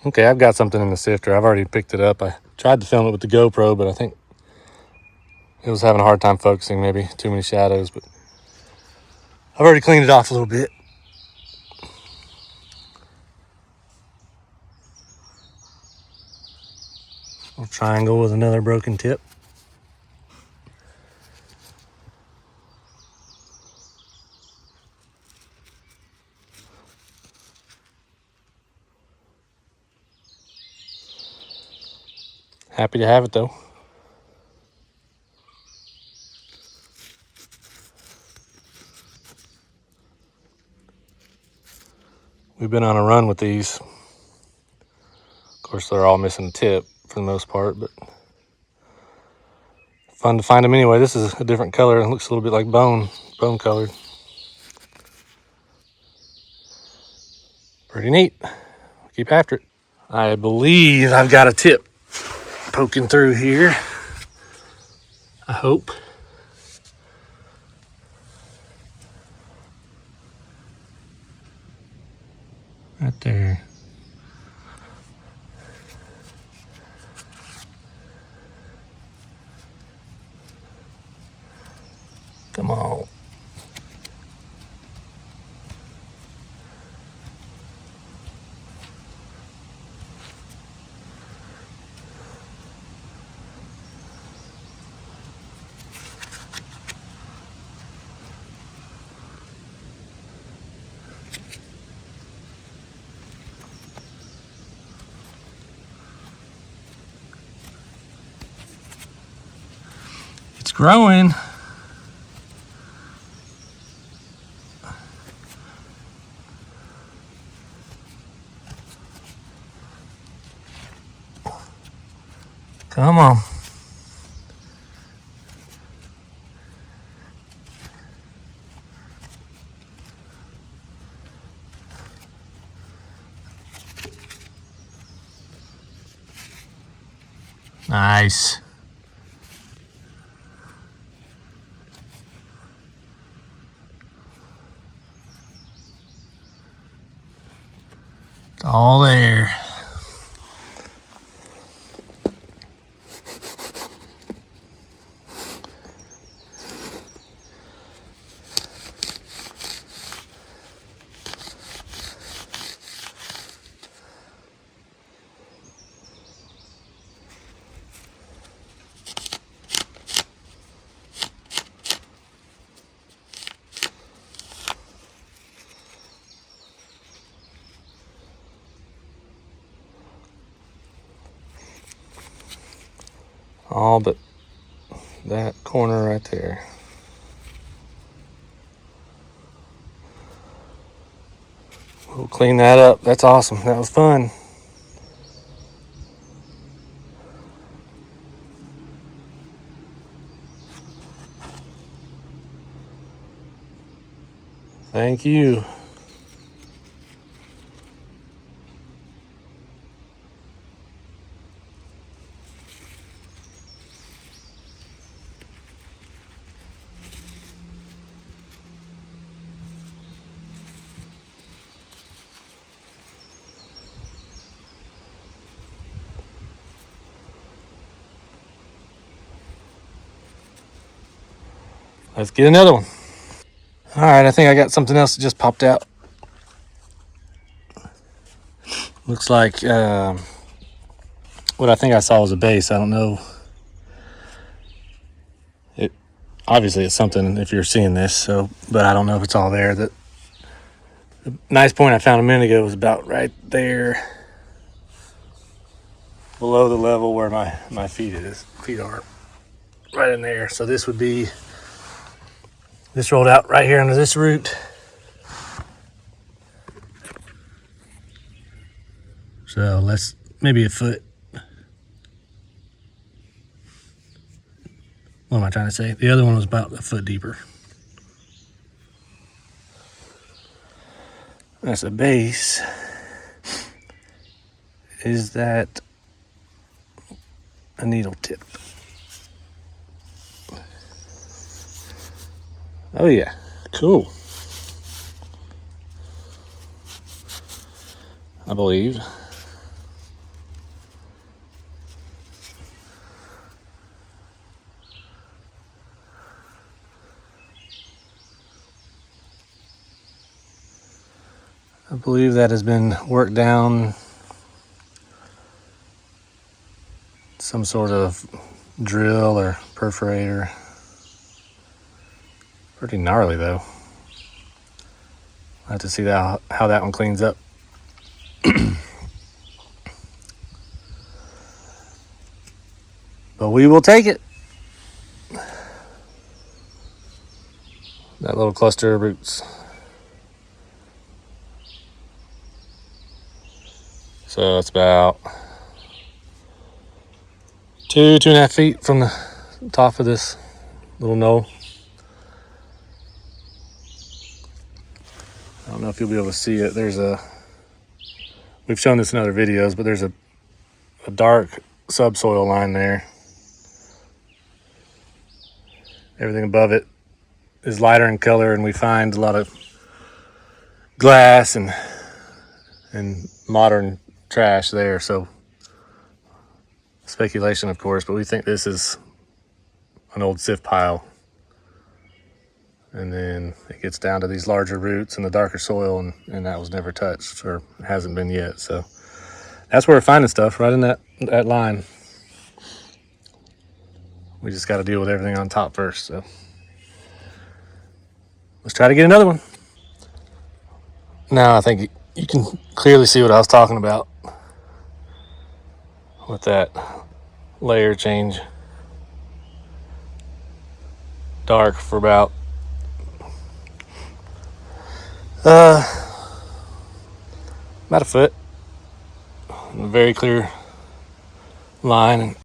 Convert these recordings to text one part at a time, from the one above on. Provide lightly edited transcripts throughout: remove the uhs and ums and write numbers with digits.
Okay, I've got something in the sifter. I've already picked it up. I tried to film it with the GoPro, but I think it was having a hard time focusing, maybe too many shadows, but I've already cleaned it off a little bit. A triangle with another broken tip. Happy to have it though. We've been on a run with these. Of course, they're all missing a tip for the most part, but fun to find them anyway. This is a different color. It looks a little bit like bone colored. Pretty neat. Keep after it. I believe I've got a tip poking through here. I hope. Right there. Come on. It's growing. Come on. Nice. It's all there. All but that corner right there. We'll clean that up. That's awesome. That was fun. Thank you. Let's get another one. All right, I think I got something else that just popped out. Looks like what I think I saw was a base. I don't know. It obviously it's something if you're seeing this. So, but I don't know if it's all there. The nice point I found a minute ago was about right there, below the level where my feet are, right in there. So this would be this rolled out right here under this root. So let's maybe a foot. What am I trying to say? The other one was about a foot deeper. That's a base. Is that a needle tip? Oh yeah, cool. I believe. believe that has been worked down some sort of drill or perforator. Pretty gnarly though. I'll have to see how that one cleans up. But we will take it. That little cluster of roots. So it's about 2.5 feet from the top of this little knoll. I don't know if you'll be able to see it. We've shown this in other videos, but there's a dark subsoil line there. Everything above it is lighter in color, and we find a lot of glass and modern trash there. So speculation, of course, but we think this is an old sift pile. And then it gets down to these larger roots and the darker soil, and that was never touched, or hasn't been yet. So that's where we're finding stuff, right in that line. We just got to deal with everything on top first. So let's try to get another one. Now I think you can clearly see what I was talking about with that layer change. Dark for about a foot. A very clear line.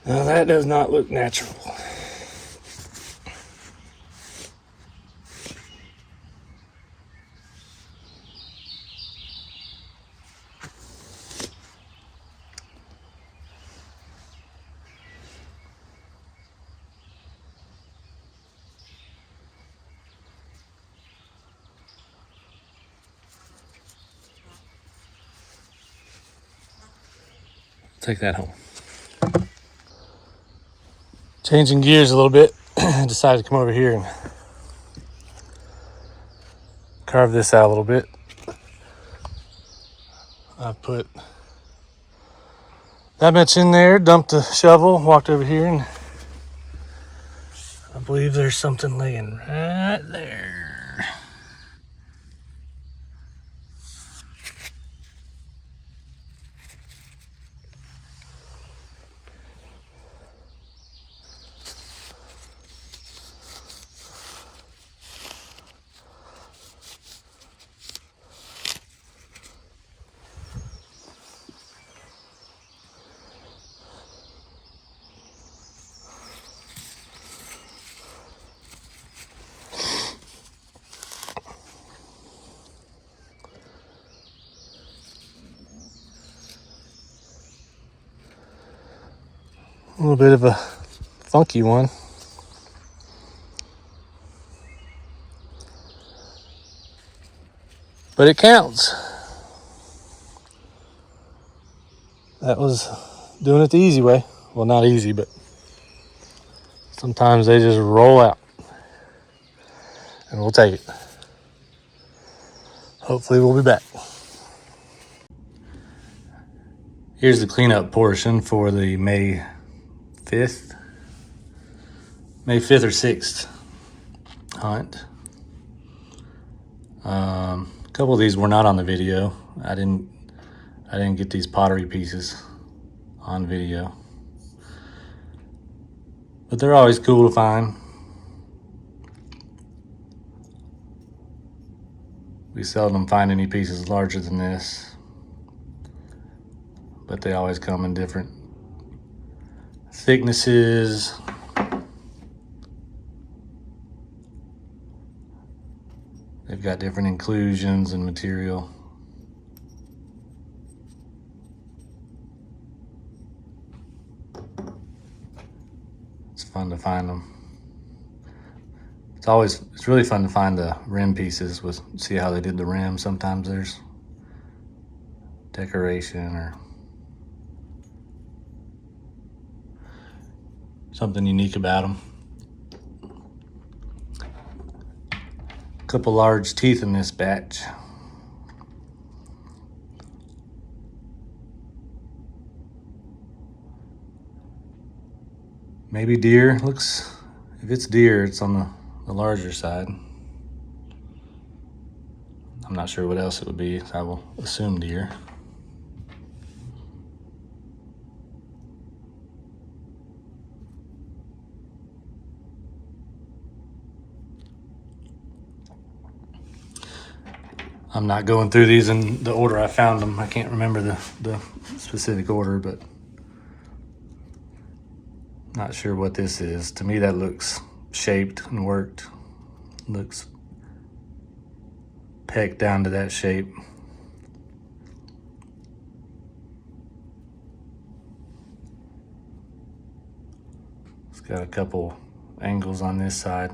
Now that does not look natural. Take that home. Changing gears a little bit, I decided to come over here and carve this out a little bit. I put that much in there, dumped the shovel, walked over here, and I believe there's something laying right there. A little bit of a funky one. But it counts. That was doing it the easy way. Well, not easy, but sometimes they just roll out. And we'll take it. Hopefully we'll be back. Here's the cleanup portion for the May 5th or 6th hunt. A couple of these were not on the video. I didn't get these pottery pieces on video, but they're always cool to find. We seldom find any pieces larger than this, but they always come in different thicknesses. They've got different inclusions and material. It's fun to find them. It's really fun to find the rim pieces, see how they did the rim. Sometimes there's decoration or something unique about them. A couple large teeth in this batch. Maybe deer. Looks, if it's deer, it's on the larger side. I'm not sure what else it would be. I will assume deer. I'm not going through these in the order I found them. I can't remember the specific order, but not sure what this is. To me, that looks shaped and worked. Looks pegged down to that shape. It's got a couple angles on this side.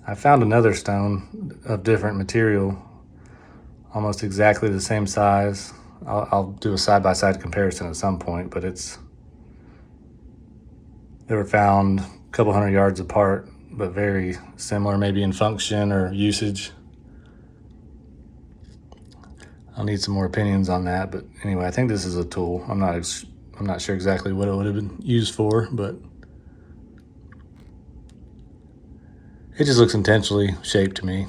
I found another stone of different material, almost exactly the same size. I'll do a side-by-side comparison at some point, but they were found a couple hundred yards apart, but very similar, maybe in function or usage. I'll need some more opinions on that, but anyway, I think this is a tool. I'm not sure exactly what it would have been used for, but it just looks intentionally shaped to me.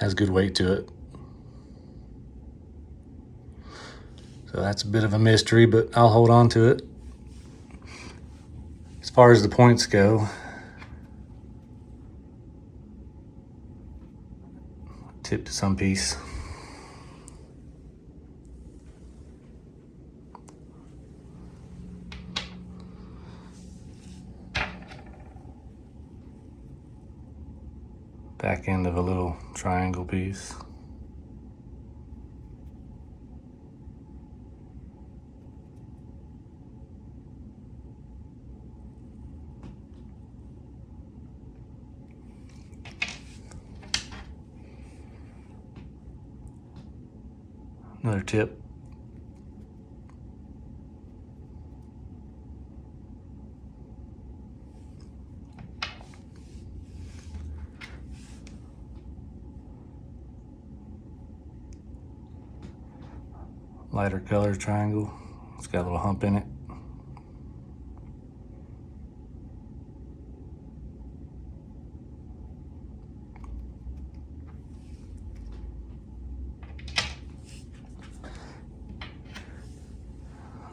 Has good weight to it. So that's a bit of a mystery, but I'll hold on to it. As far as the points go, tip to some piece. Back end of a little triangle piece. Another tip. Lighter color triangle. It's got a little hump in it.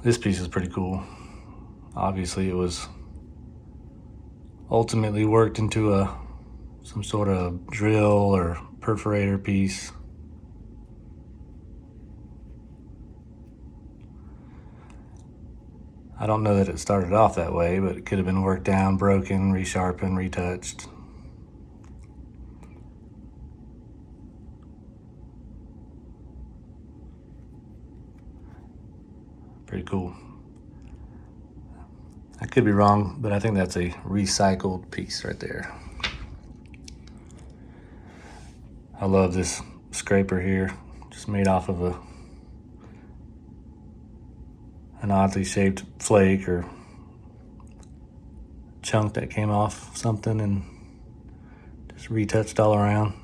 This piece is pretty cool. Obviously, it was ultimately worked into some sort of drill or perforator piece. I don't know that it started off that way, but it could have been worked down, broken, resharpened, retouched. Pretty cool. I could be wrong, but I think that's a recycled piece right there. I love this scraper here, just made off of an oddly shaped flake or chunk that came off something and just retouched all around.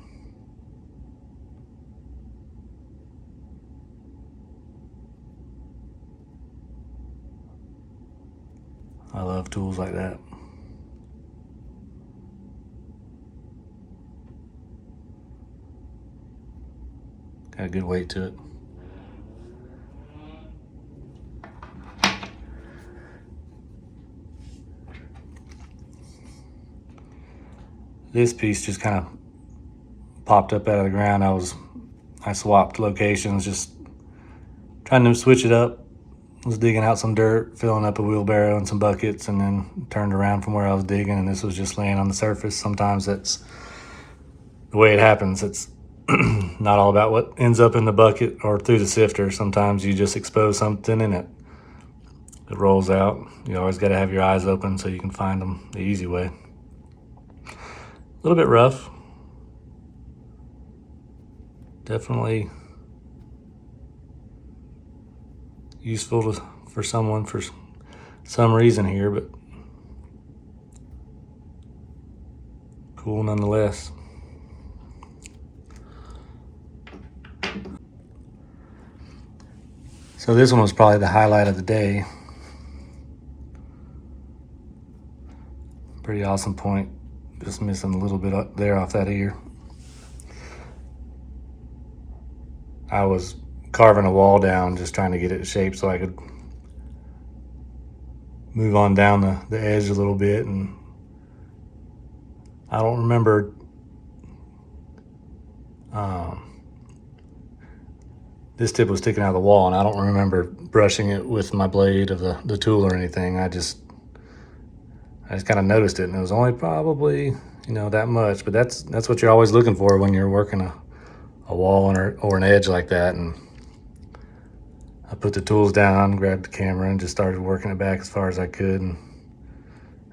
I love tools like that. Got a good weight to it. This piece just kind of popped up out of the ground. I swapped locations, just trying to switch it up. Was digging out some dirt, filling up a wheelbarrow and some buckets, and then turned around from where I was digging, and this was just laying on the surface. Sometimes that's the way it happens. It's not all about what ends up in the bucket or through the sifter. Sometimes you just expose something and it rolls out. You always got to have your eyes open so you can find them the easy way. little bit rough. Definitely useful for someone for some reason here, but cool nonetheless. So this one was probably the highlight of the day. Pretty awesome point. Just missing a little bit up there off that ear. I was carving a wall down, just trying to get it shaped so I could move on down the edge a little bit, and I don't remember this tip was sticking out of the wall, and I don't remember brushing it with my blade of the tool or anything. I just kind of noticed it, and it was only probably that much, but that's what you're always looking for when you're working a wall or an edge like that. And I put the tools down, grabbed the camera, and just started working it back as far as I could, and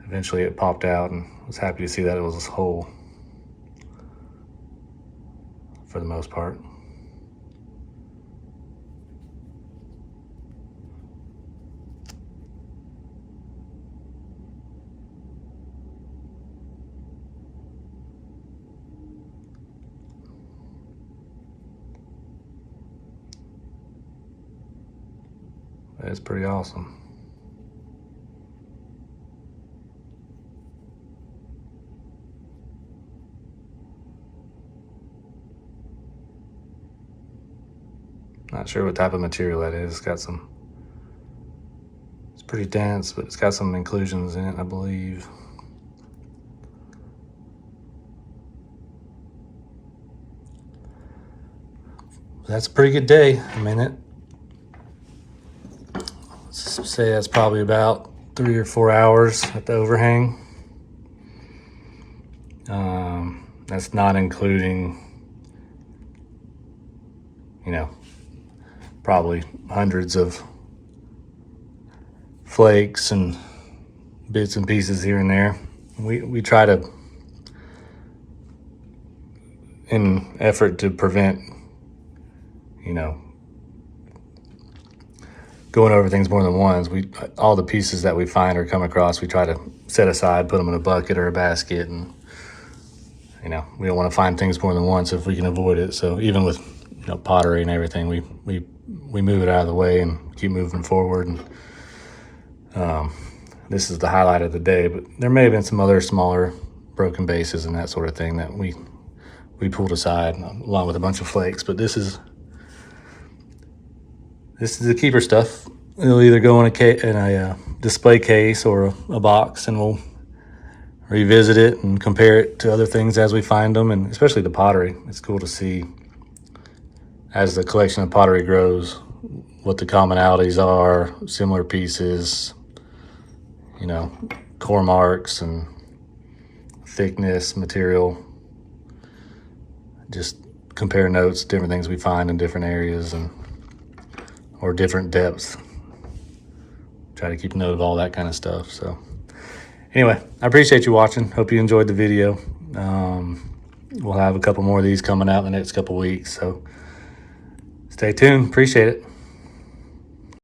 eventually it popped out, and I was happy to see that it was whole for the most part. That's pretty awesome. Not sure what type of material that is. It's pretty dense, but it's got some inclusions in it, I believe. That's a pretty good day. I mean, let's say that's probably about 3 or 4 hours at the overhang. That's not including, probably hundreds of flakes and bits and pieces here and there. We try to, in effort to prevent, going over things more than once, all the pieces that we find or come across, we try to set aside, put them in a bucket or a basket, and we don't want to find things more than once if we can avoid it. So even with pottery and everything, we move it out of the way and keep moving forward. And this is the highlight of the day, but there may have been some other smaller broken bases and that sort of thing that we pulled aside along with a bunch of flakes. But this is the keeper stuff. It'll either go in a display case or a box, and we'll revisit it and compare it to other things as we find them, and especially the pottery. It's cool to see, as the collection of pottery grows, what the commonalities are, similar pieces, core marks and thickness, material. Just compare notes, different things we find in different areas or different depths. Try to keep note of all that kind of stuff. So anyway, I appreciate you watching. Hope you enjoyed the video. We'll have a couple more of these coming out in the next couple weeks, so stay tuned. Appreciate it.